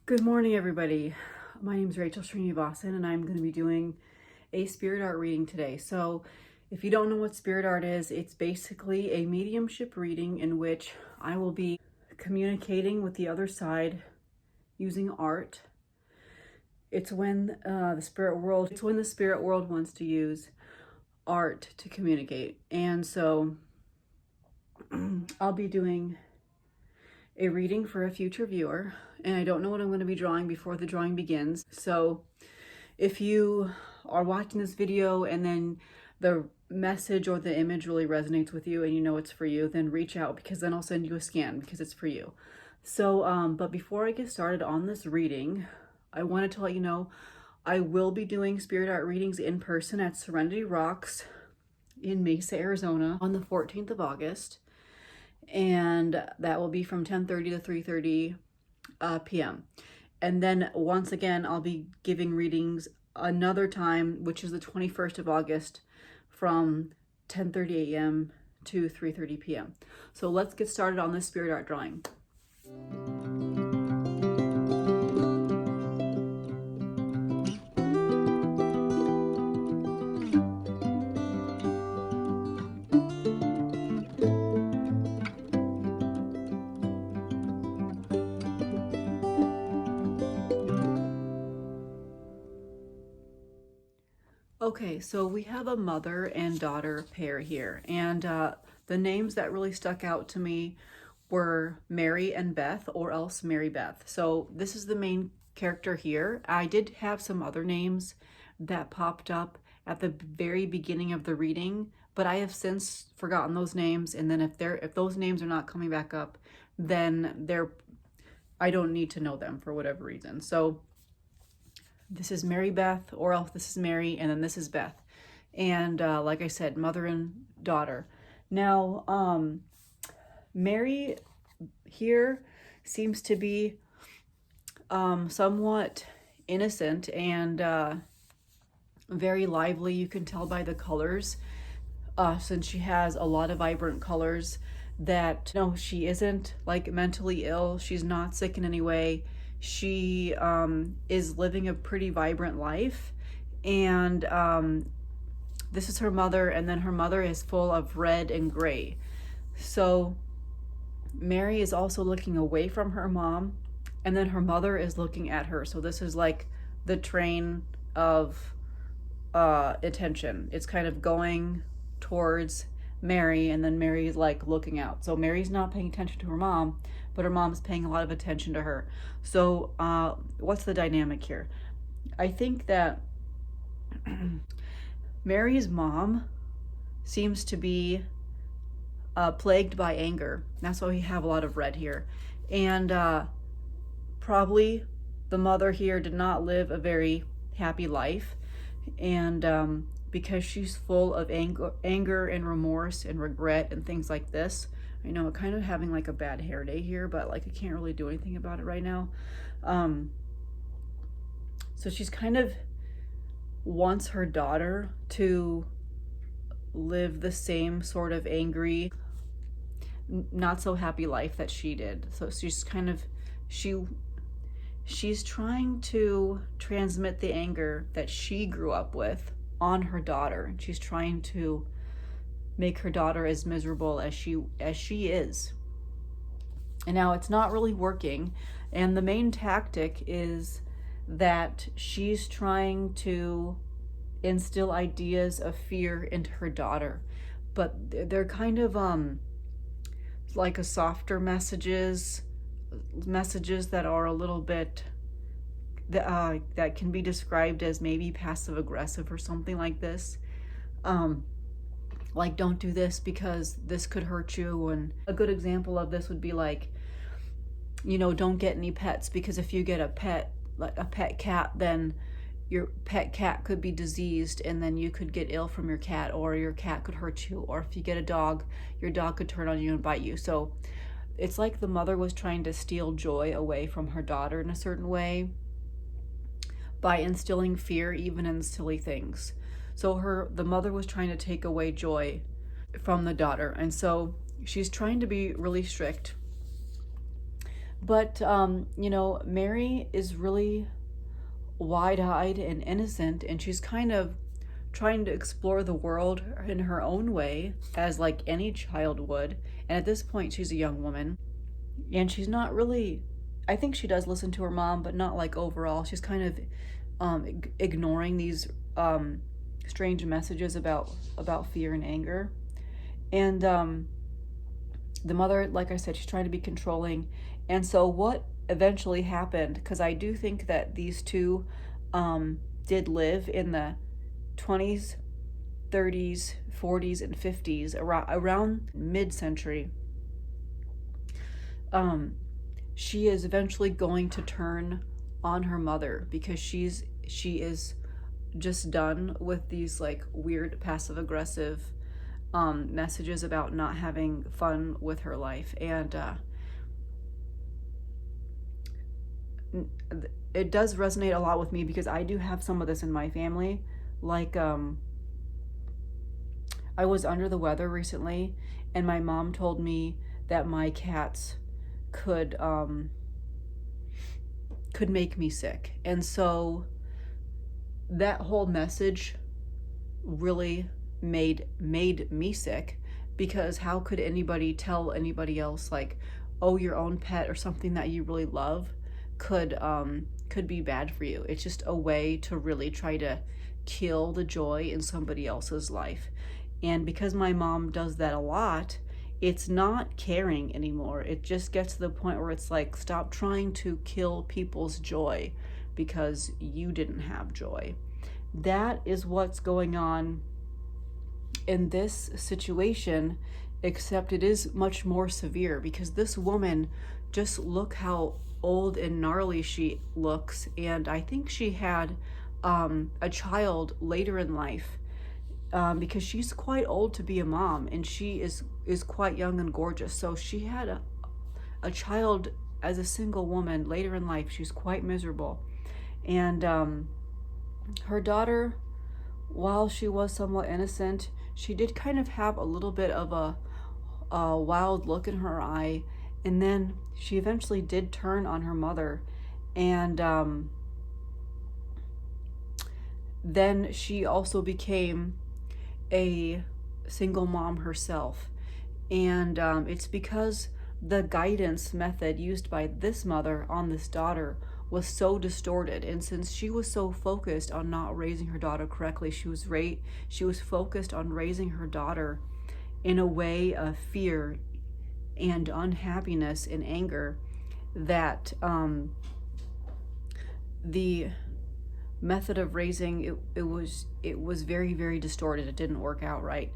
Good morning, everybody. My name is Rachel Srinivasan, and I'm going to be doing a spirit art reading today. So, if you don't know what spirit art is, it's basically a mediumship reading in which I will be communicating with the other side using art. It's when the spirit world wants to use art to communicate, and so I'll be doing a reading for a future viewer, and I don't know what I'm going to be drawing before the drawing begins. So if you are watching this video and then the message or the image really resonates with you and you know it's for you, then reach out, because then I'll send you a scan because it's for you. So but before I get started on this reading, I wanted to let you know I will be doing spirit art readings in person at Serenity Rocks in Mesa, Arizona on the 14th of August. And that will be from 10:30 to 3:30 p.m. And then once again, I'll be giving readings another time, which is the 21st of August from 10:30 a.m. to 3:30 p.m. So let's get started on this spirit art drawing. Okay, so we have a mother and daughter pair here, and the names that really stuck out to me were Mary and Beth, or else Mary Beth. So this is the main character here. I did have some other names that popped up at the very beginning of the reading, but I have since forgotten those names, and then if those names are not coming back up, then I don't need to know them for whatever reason. So this is Mary Beth, or else this is Mary, and then this is Beth. And like I said, mother and daughter. Now, Mary here seems to be somewhat innocent and very lively. You can tell by the colors, since she has a lot of vibrant colors, that no, she isn't like mentally ill. She's not sick in any way. She is living a pretty vibrant life, and this is her mother, and then her mother is full of red and gray. So Mary is also looking away from her mom, and then her mother is looking at her. So this is like the train of attention. It's kind of going towards Mary, and then Mary is like looking out. So Mary's not paying attention to her mom, but her mom's paying a lot of attention to her. So what's the dynamic here? I think that Mary's mom seems to be plagued by anger. That's why we have a lot of red here. And probably the mother here did not live a very happy life. And because she's full of anger and remorse and regret and things like this. I know, kind of having like a bad hair day here, but like I can't really do anything about it right now. So she's kind of wants her daughter to live the same sort of angry, not so happy life that she did. So she's kind of, she's trying to transmit the anger that she grew up with on her daughter, and she's trying to make her daughter as miserable as she is. And now it's not really working, and the main tactic is that she's trying to instill ideas of fear into her daughter, but they're kind of like a softer messages that are a little bit that can be described as maybe passive aggressive or something like this. Like, don't do this because this could hurt you. And a good example of this would be like, you know, don't get any pets, because if you get a pet, like a pet cat, then your pet cat could be diseased, and then you could get ill from your cat, or your cat could hurt you. Or if you get a dog, your dog could turn on you and bite you. So it's like the mother was trying to steal joy away from her daughter in a certain way by instilling fear even in silly things. So the mother was trying to take away joy from the daughter, and so she's trying to be really strict. But, you know, Mary is really wide-eyed and innocent, and she's kind of trying to explore the world in her own way, as like any child would. And at this point, she's a young woman, and she's not really, I think she does listen to her mom, but not like overall. She's kind of ignoring these strange messages about fear and anger. And the mother, like I said, she's trying to be controlling. And so what eventually happened, because I do think that these two did live in the 20s, 30s, 40s, and 50s, around mid-century. She is eventually going to turn on her mother because she is just done with these like weird passive-aggressive messages about not having fun with her life. And it does resonate a lot with me because I do have some of this in my family. Like, I was under the weather recently, and my mom told me that my cats could make me sick. And so that whole message really made me sick, because how could anybody tell anybody else, like, oh, your own pet or something that you really love could be bad for you? It's just a way to really try to kill the joy in somebody else's life. And because my mom does that a lot, it's not caring anymore. It just gets to the point where it's like, stop trying to kill people's joy because you didn't have joy. That is what's going on in this situation, except it is much more severe because this woman, just look how old and gnarly she looks. And I think she had a child later in life, because she's quite old to be a mom, and she is quite young and gorgeous. So she had a child as a single woman later in life. She's quite miserable. And her daughter, while she was somewhat innocent, she did kind of have a little bit of a wild look in her eye. And then she eventually did turn on her mother. And then she also became a single mom herself. And it's because the guidance method used by this mother on this daughter was so distorted. And since she was so focused on not raising her daughter correctly, she was focused on raising her daughter in a way of fear and unhappiness and anger, that the method of raising it was very, very distorted. It didn't work out right.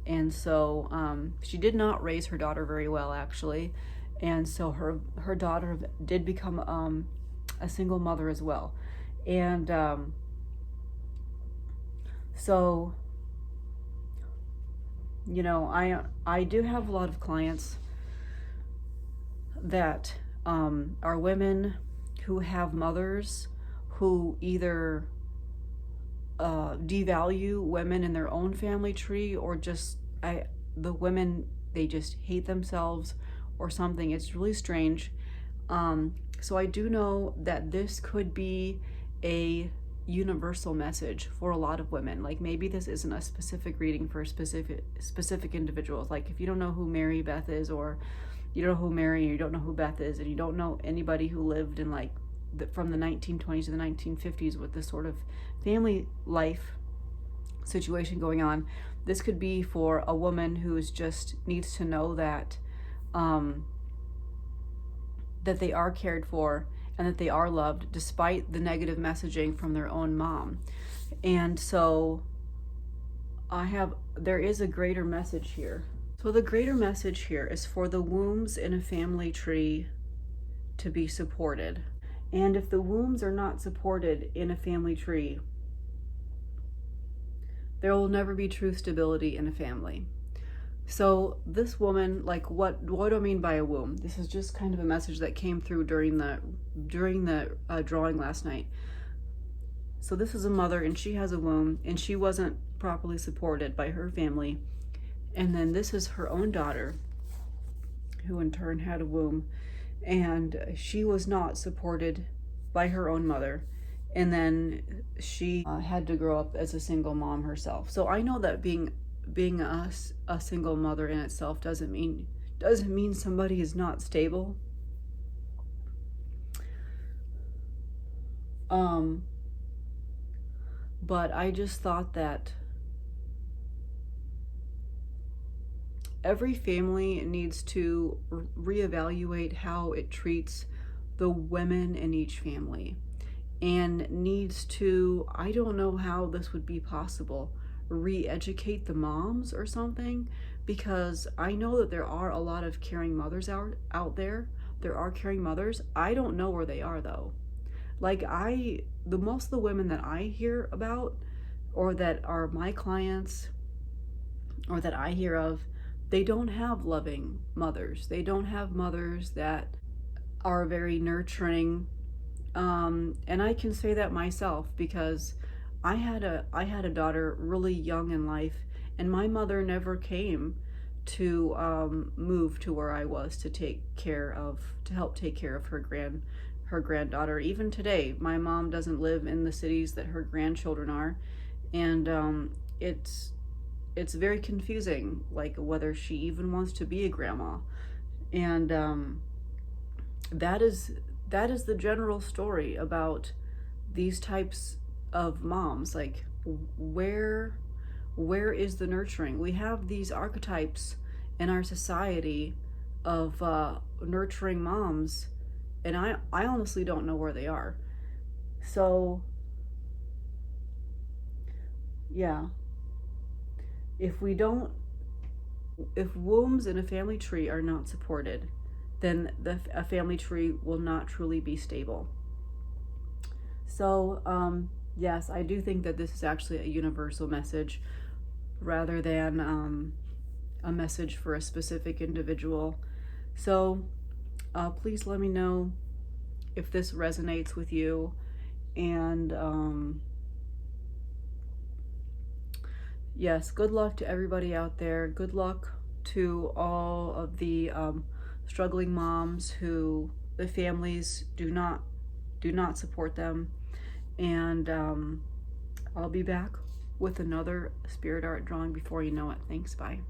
And so she did not raise her daughter very well, actually. And so her daughter did become a single mother as well. And so, you know, I do have a lot of clients that are women who have mothers who either devalue women in their own family tree, or just the women, they just hate themselves or something. It's really strange. So I do know that this could be a universal message for a lot of women. Like, maybe this isn't a specific reading for specific individuals. Like, if you don't know who Mary Beth is, or you don't know who Mary, or you don't know who Beth is, and you don't know anybody who lived in like from the 1920s to the 1950s with this sort of family life situation going on, this could be for a woman who's just needs to know that that they are cared for and that they are loved despite the negative messaging from their own mom. And so there is a greater message here. So the greater message here is for the wombs in a family tree to be supported. And if the wombs are not supported in a family tree, there will never be true stability in a family. So this woman, like, what do I mean by a womb? This is just kind of a message that came through during the drawing last night. So this is a mother, and she has a womb, and she wasn't properly supported by her family. And then this is her own daughter, who in turn had a womb. and she was not supported by her own mother, and then she had to grow up as a single mom herself. So I know that being a single mother in itself doesn't mean somebody is not stable. But I just thought that every family needs to reevaluate how it treats the women in each family, and needs to, I don't know how this would be possible, re-educate the moms or something, because I know that there are a lot of caring mothers out there. There are caring mothers. I don't know where they are though. Like the most of the women that I hear about, or that are my clients, or that I hear of, they don't have loving mothers. They don't have mothers that are very nurturing. And I can say that myself, because I had a daughter really young in life, and my mother never came to move to where I was to help take care of her granddaughter. Even today, my mom doesn't live in the cities that her grandchildren are, and it's very confusing, like whether she even wants to be a grandma. And that is the general story about these types of moms. Like, where is the nurturing? We have these archetypes in our society of nurturing moms, and I honestly don't know where they are. So yeah, if wombs in a family tree are not supported, then a family tree will not truly be stable. So yes, I do think that this is actually a universal message rather than a message for a specific individual. So please let me know if this resonates with you, and yes, good luck to everybody out there. Good luck to all of the struggling moms who the families do not support them. And I'll be back with another spirit art drawing before you know it. Thanks, bye.